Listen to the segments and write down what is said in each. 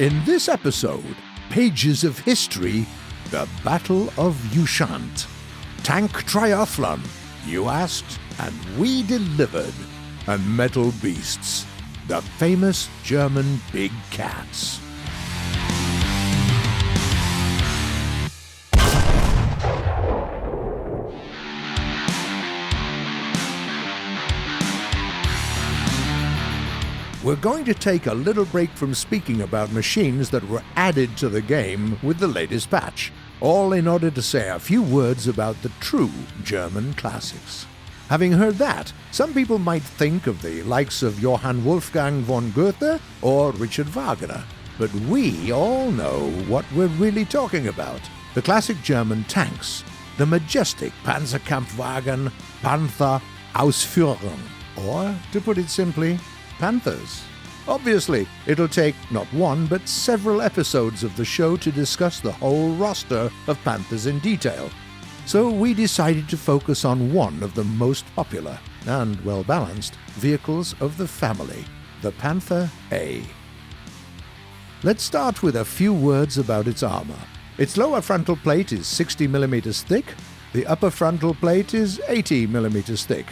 In this episode, pages of history, the Battle of Ushant. Tank Triathlon, you asked, and we delivered. And metal beasts, the famous German big cats. We're going to take a little break from speaking about machines that were added to the game with the latest patch, all in order to say a few words about the true German classics. Having heard that, some people might think of the likes of Johann Wolfgang von Goethe or Richard Wagner, but we all know what we're really talking about. The classic German tanks, the majestic Panzerkampfwagen, Panther Ausführung, or, to put it simply, Panthers. Obviously, it'll take not one but several episodes of the show to discuss the whole roster of Panthers in detail. So we decided to focus on one of the most popular and well-balanced vehicles of the family, the Panther A. Let's start with a few words about its armor. Its lower frontal plate is 60 mm thick, the upper frontal plate is 80 mm thick.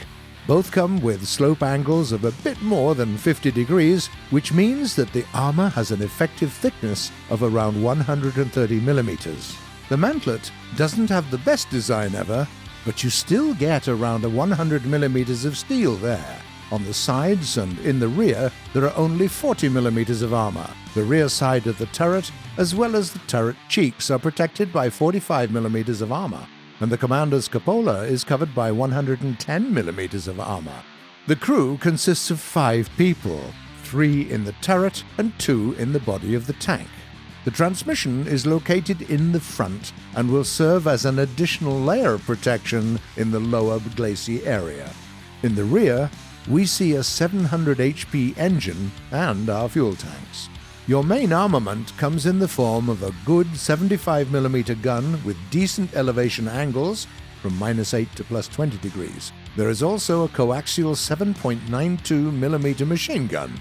Both come with slope angles of a bit more than 50 degrees, which means that the armor has an effective thickness of around 130 millimeters. The mantlet doesn't have the best design ever, but you still get around 100 millimeters of steel there. On the sides and in the rear, there are only 40 millimeters of armor. The rear side of the turret, as well as the turret cheeks, are protected by 45 millimeters of armor, and the commander's cupola is covered by 110 millimeters of armor. The crew consists of 5 people, 3 in the turret and 2 in the body of the tank. The transmission is located in the front and will serve as an additional layer of protection in the lower glacis area. In the rear, we see a 700 HP engine and our fuel tanks. Your main armament comes in the form of a good 75mm gun with decent elevation angles from -8 to +20 degrees. There is also a coaxial 7.92mm machine gun.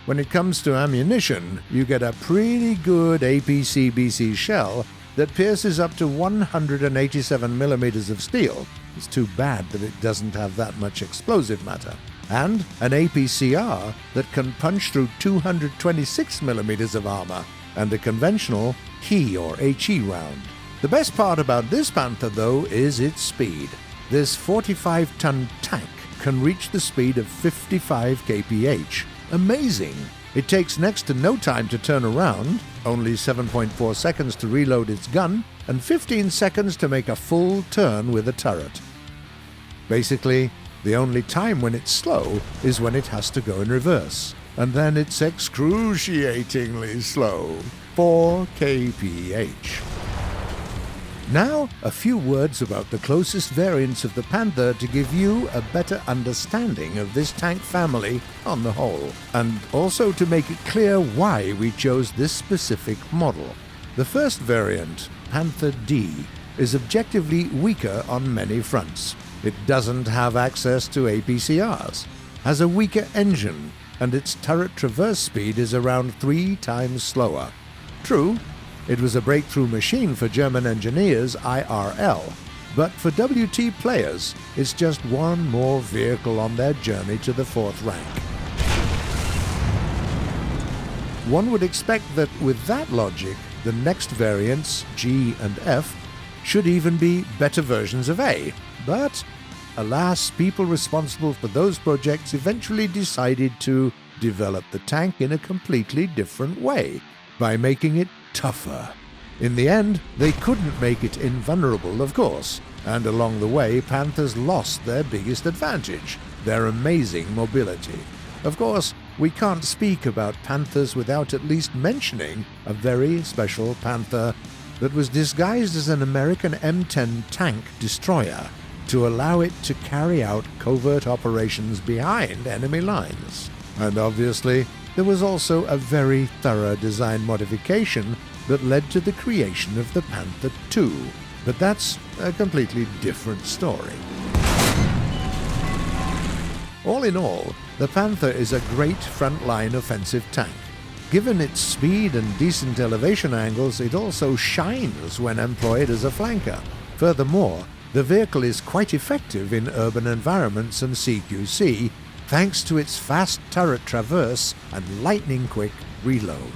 When it comes to ammunition, you get a pretty good APC-BC shell that pierces up to 187mm of steel. It's too bad that it doesn't have that much explosive matter. And an APCR that can punch through 226mm of armor, and a conventional HE or HE round. The best part about this Panther, though, is its speed. This 45-ton tank can reach the speed of 55 kph. Amazing! It takes next to no time to turn around, only 7.4 seconds to reload its gun, and 15 seconds to make a full turn with a turret. Basically, the only time when it's slow is when it has to go in reverse, and then it's excruciatingly slow, 4 kph. Now, a few words about the closest variants of the Panther to give you a better understanding of this tank family on the whole, and also to make it clear why we chose this specific model. The first variant, Panther D, is objectively weaker on many fronts. It doesn't have access to APCRs, has a weaker engine, and its turret traverse speed is around 3 times slower. True, it was a breakthrough machine for German engineers IRL, but for WT players, it's just one more vehicle on their journey to the 4th rank. One would expect that with that logic, the next variants, G and F, should even be better versions of A. But, alas, people responsible for those projects eventually decided to develop the tank in a completely different way, by making it tougher. In the end, they couldn't make it invulnerable, of course, and along the way, Panthers lost their biggest advantage, their amazing mobility. Of course, we can't speak about Panthers without at least mentioning a very special Panther that was disguised as an American M10 tank destroyer to allow it to carry out covert operations behind enemy lines. And obviously, there was also a very thorough design modification that led to the creation of the Panther II, but that's a completely different story. All in all, the Panther is a great frontline offensive tank. Given its speed and decent elevation angles, it also shines when employed as a flanker. Furthermore, the vehicle is quite effective in urban environments and CQC, thanks to its fast turret traverse and lightning-quick reload.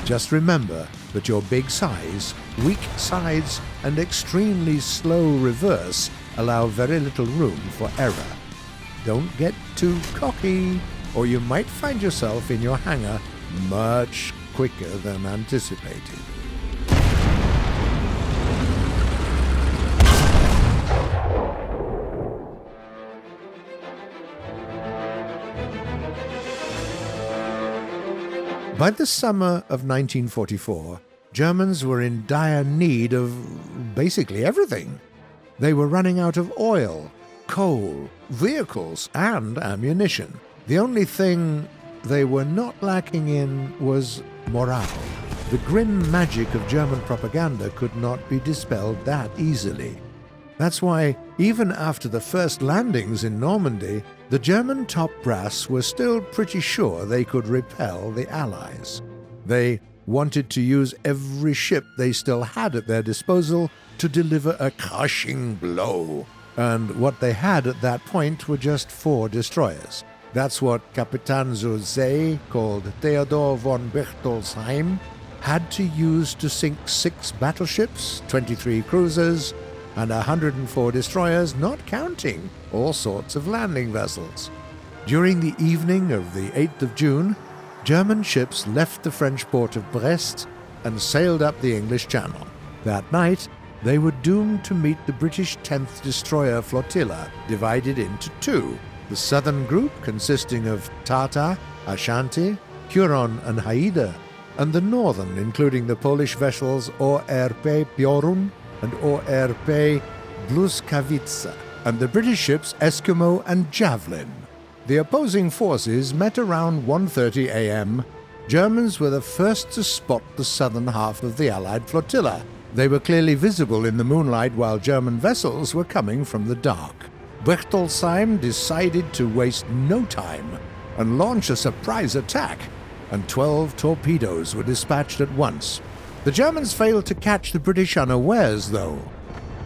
Just remember that your big size, weak sides, and extremely slow reverse allow very little room for error. Don't get too cocky, or you might find yourself in your hangar much quicker than anticipated. By the summer of 1944, Germans were in dire need of basically everything. They were running out of oil, coal, vehicles, and ammunition. The only thing they were not lacking in was morale. The grim magic of German propaganda could not be dispelled that easily. That's why, even after the first landings in Normandy, the German top brass were still pretty sure they could repel the Allies. They wanted to use every ship they still had at their disposal to deliver a crushing blow, and what they had at that point were just 4 destroyers. That's what Kapitan José, called Theodor von Berchtoldsheim, had to use to sink 6 battleships, 23 cruisers, and 104 destroyers, not counting all sorts of landing vessels. During the evening of the 8th of June, German ships left the French port of Brest and sailed up the English Channel. That night, they were doomed to meet the British 10th Destroyer Flotilla, divided into 2. The southern group, consisting of Tartar, Ashanti, Huron, and Haida, and the northern, including the Polish vessels ORP Piorun and ORP Błyskawica, and the British ships Eskimo and Javelin. The opposing forces met around 1:30 a.m. Germans were the first to spot the southern half of the Allied flotilla. They were clearly visible in the moonlight while German vessels were coming from the dark. Berchtoldsheim decided to waste no time and launch a surprise attack, and 12 torpedoes were dispatched at once. The Germans failed to catch the British unawares, though.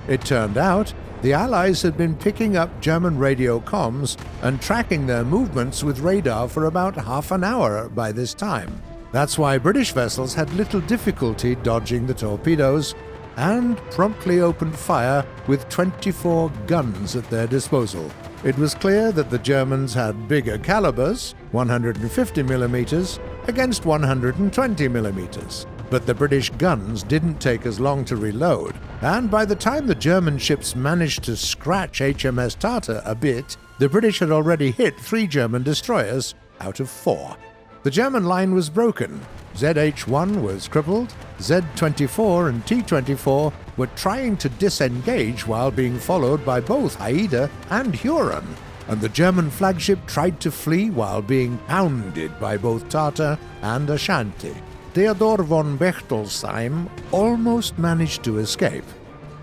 It turned out the Allies had been picking up German radio comms and tracking their movements with radar for about half an hour by this time. That's why British vessels had little difficulty dodging the torpedoes and promptly opened fire with 24 guns at their disposal. It was clear that the Germans had bigger calibers, 150mm, against 120mm. But the British guns didn't take as long to reload, and by the time the German ships managed to scratch HMS Tartar a bit, the British had already hit 3 German destroyers out of 4. The German line was broken. ZH-1 was crippled, Z-24 and T-24 were trying to disengage while being followed by both Haida and Huron, and the German flagship tried to flee while being pounded by both Tartar and Ashanti. Theodor von Berchtoldsheim almost managed to escape,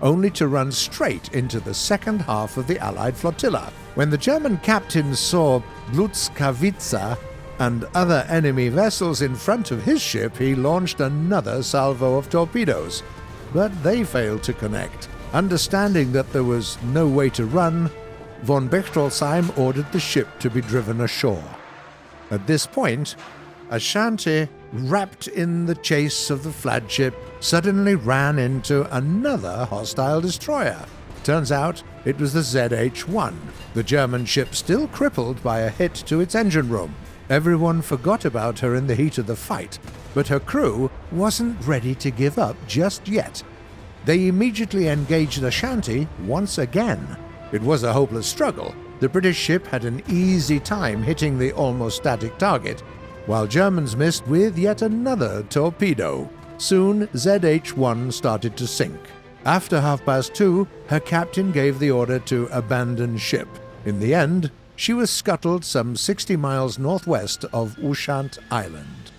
only to run straight into the second half of the Allied flotilla. When the German captain saw Błyskawica and other enemy vessels in front of his ship, he launched another salvo of torpedoes, but they failed to connect. Understanding that there was no way to run, von Berchtoldsheim ordered the ship to be driven ashore. At this point, Ashanti, wrapped in the chase of the flagship, suddenly ran into another hostile destroyer. Turns out it was the ZH-1, the German ship still crippled by a hit to its engine room. Everyone forgot about her in the heat of the fight, but her crew wasn't ready to give up just yet. They immediately engaged Ashanti once again. It was a hopeless struggle. The British ship had an easy time hitting the almost static target, while Germans missed with yet another torpedo. Soon, ZH-1 started to sink. After 2:30, her captain gave the order to abandon ship. In the end, she was scuttled some 60 miles northwest of Ushant Island.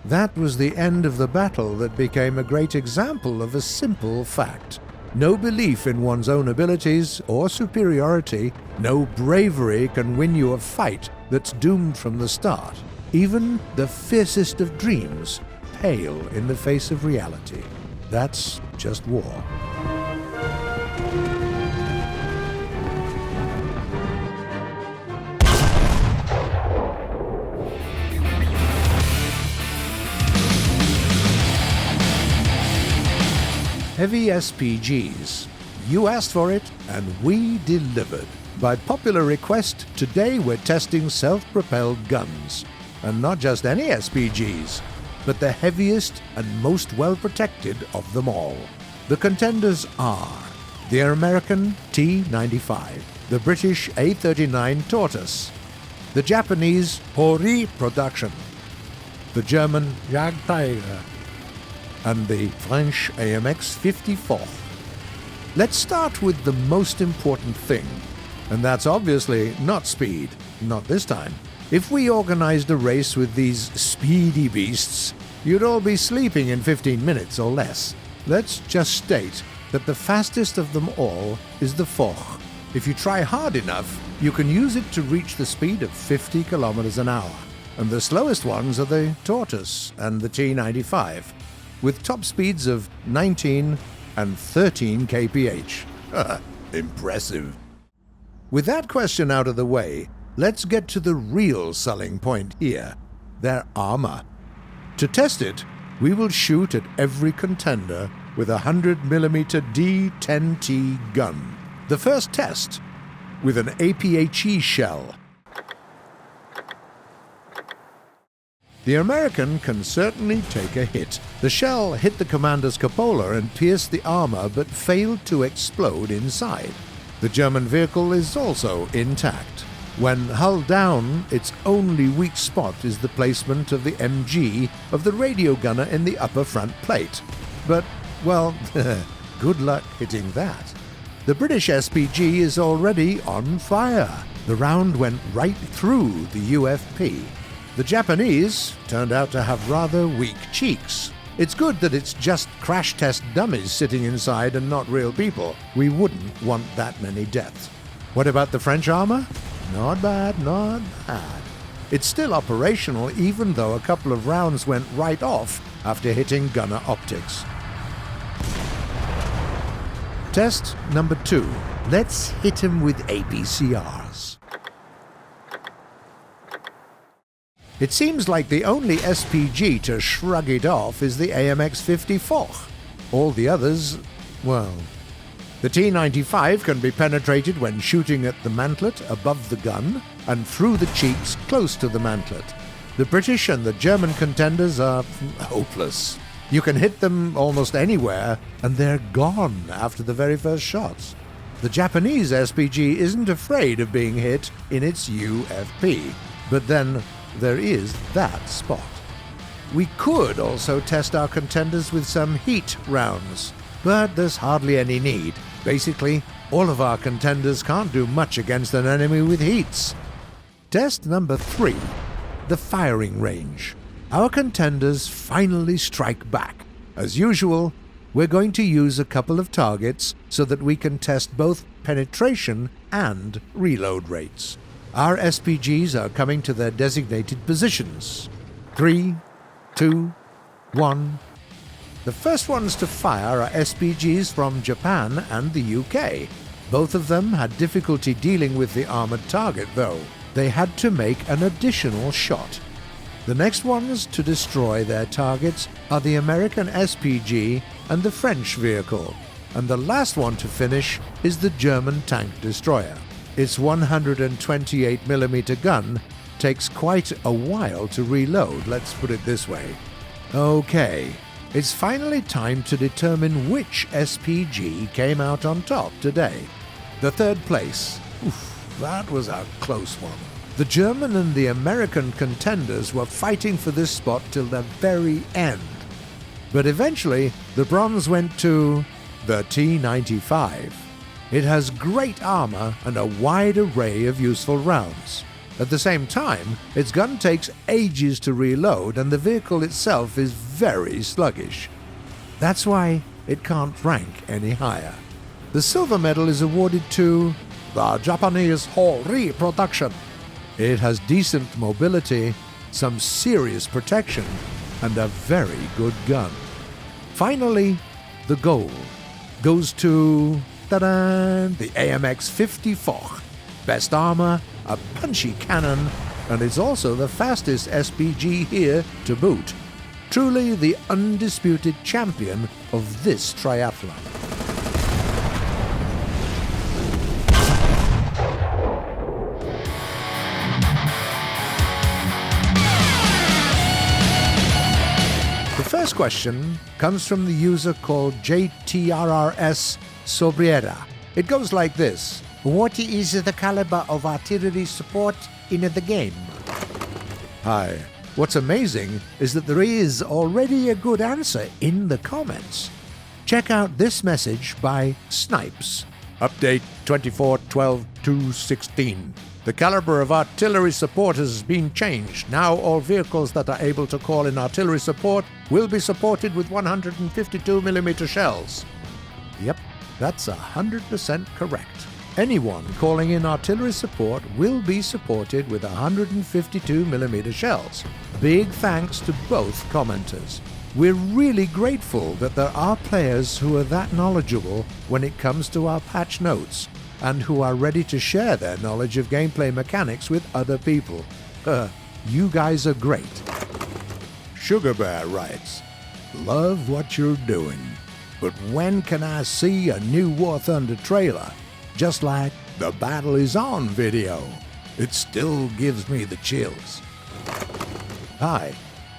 That was the end of the battle that became a great example of a simple fact. No belief in one's own abilities or superiority, no bravery can win you a fight that's doomed from the start. Even the fiercest of dreams pale in the face of reality. That's just war. Heavy SPGs. You asked for it, and we delivered. By popular request, today we're testing self-propelled guns. And not just any SPGs, but the heaviest and most well-protected of them all. The contenders are the American T-95, the British A-39 Tortoise, the Japanese Hori production, the German Jagdtiger, and the French AMX-54. Let's start with the most important thing, and that's obviously not speed, not this time. If we organized a race with these speedy beasts, you'd all be sleeping in 15 minutes or less. Let's just state that the fastest of them all is the Foch. If you try hard enough, you can use it to reach the speed of 50 kilometers an hour. And the slowest ones are the Tortoise and the T-95. With top speeds of 19 and 13 kph. Impressive. With that question out of the way, let's get to the real selling point here, their armor. To test it, we will shoot at every contender with a 100mm D10T gun. The first test, with an APHE shell. The American can certainly take a hit. The shell hit the commander's cupola and pierced the armor but failed to explode inside. The German vehicle is also intact. When hull down, its only weak spot is the placement of the MG of the radio gunner in the upper front plate. But, well, good luck hitting that. The British SPG is already on fire. The round went right through the UFP. The Japanese turned out to have rather weak cheeks. It's good that it's just crash test dummies sitting inside and not real people. We wouldn't want that many deaths. What about the French armor? Not bad, not bad. It's still operational even though a couple of rounds went right off after hitting gunner optics. Test number 2. Let's hit him with APCRs. It seems like the only SPG to shrug it off is the AMX-54. All the others, well... The T-95 can be penetrated when shooting at the mantlet above the gun and through the cheeks close to the mantlet. The British and the German contenders are hopeless. You can hit them almost anywhere and they're gone after the very first shots. The Japanese SPG isn't afraid of being hit in its UFP, but then there is that spot. We could also test our contenders with some heat rounds, but there's hardly any need. Basically, all of our contenders can't do much against an enemy with heats. Test number 3. The firing range. Our contenders finally strike back. As usual, we're going to use a couple of targets so that we can test both penetration and reload rates. Our SPGs are coming to their designated positions. 3, 2, 1... The first ones to fire are SPGs from Japan and the UK. Both of them had difficulty dealing with the armored target, though. They had to make an additional shot. The next ones to destroy their targets are the American SPG and the French vehicle, and the last one to finish is the German tank destroyer. Its 128mm gun takes quite a while to reload, let's put it this way. Okay. It's finally time to determine which SPG came out on top today. The third place. Oof, that was a close one. The German and the American contenders were fighting for this spot till the very end. But eventually, the bronze went to the T-95. It has great armor and a wide array of useful rounds. At the same time, its gun takes ages to reload and the vehicle itself is very sluggish. That's why it can't rank any higher. The silver medal is awarded to the Japanese Hori production. It has decent mobility, some serious protection, and a very good gun. Finally, the gold goes to the AMX 54. Best armor, a punchy cannon, and it's also the fastest SPG here to boot. Truly the undisputed champion of this triathlon. The first question comes from the user called JTRRS Sobriera. It goes like this. What is the caliber of artillery support in the game? Hi. What's amazing is that there is already a good answer in the comments. Check out this message by Snipes. Update 24.12.2.16. The caliber of artillery support has been changed. Now all vehicles that are able to call in artillery support will be supported with 152mm shells. Yep, that's 100% correct. Anyone calling in artillery support will be supported with 152mm shells. Big thanks to both commenters. We're really grateful that there are players who are that knowledgeable when it comes to our patch notes, and who are ready to share their knowledge of gameplay mechanics with other people. You guys are great. Sugar Bear writes, love what you're doing, but when can I see a new War Thunder trailer? Just like the battle is on video. It still gives me the chills. Hi.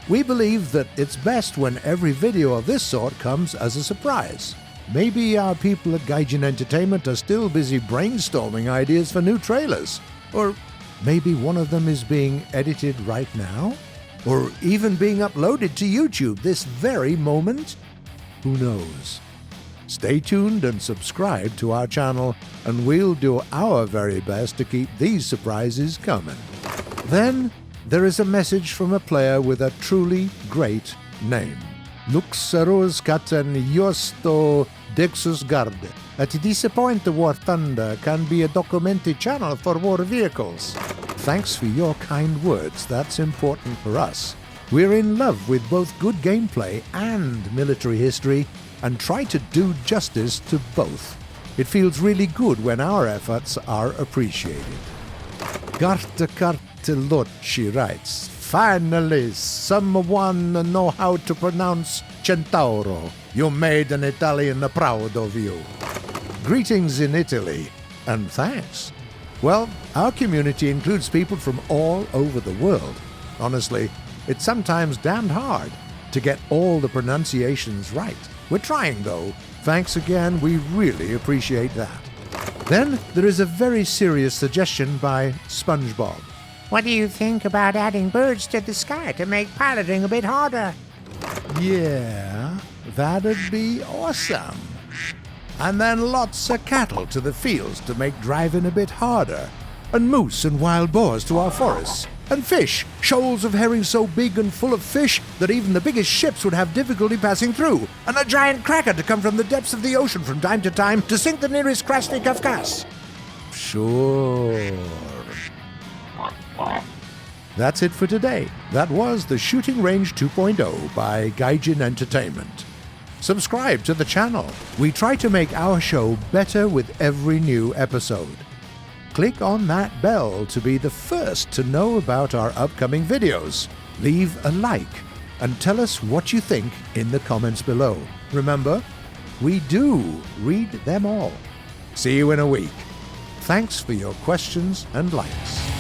We believe that it's best when every video of this sort comes as a surprise. Maybe our people at Gaijin Entertainment are still busy brainstorming ideas for new trailers. Or maybe one of them is being edited right now? Or even being uploaded to YouTube this very moment? Who knows? Stay tuned and subscribe to our channel, and we'll do our very best to keep these surprises coming. Then, there is a message from a player with a truly great name. Luxarus Katen Yosto Dexus Garde. At this point, the War Thunder can be a documented channel for war vehicles. Thanks for your kind words, that's important for us. We're in love with both good gameplay and military history, and try to do justice to both. It feels really good when our efforts are appreciated. Garta Cartelocci writes, finally, someone know how to pronounce Centauro. You made an Italian proud of you. Greetings in Italy, and thanks. Well, our community includes people from all over the world. Honestly, it's sometimes damned hard to get all the pronunciations right. We're trying, though. Thanks again, we really appreciate that. Then there is a very serious suggestion by SpongeBob. What do you think about adding birds to the sky to make piloting a bit harder? Yeah, that'd be awesome. And then lots of cattle to the fields to make driving a bit harder. And moose and wild boars to our forests. And fish, shoals of herring so big and full of fish that even the biggest ships would have difficulty passing through. And a giant cracker to come from the depths of the ocean from time to time to sink the nearest Krasny Kavkaz. Sure. That's it for today. That was the Shooting Range 2.0 by Gaijin Entertainment. Subscribe to the channel. We try to make our show better with every new episode. Click on that bell to be the first to know about our upcoming videos. Leave a like and tell us what you think in the comments below. Remember, we do read them all. See you in a week. Thanks for your questions and likes.